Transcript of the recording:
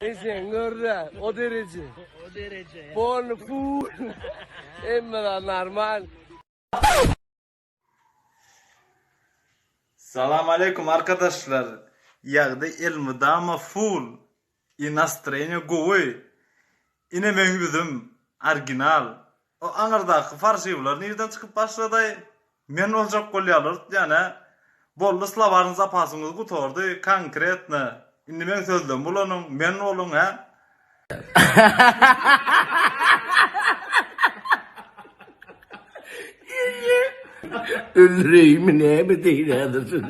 Sen gördün o derece. O derece ya. Full full. Emre normal. Selam aleyküm arkadaşlar. Yağda ilmi dama full. I настроение goy. Ine mehbüdüm. Original. O anırdaki farsiyular nereden çıkıp başladı? Men olacak kolyalar yani. Bollu slavarın zapasınız kutordu. Konkretne. Indi men sözlüm bulanın. Men olun ha. Öldüreyim ne mi değil adısın.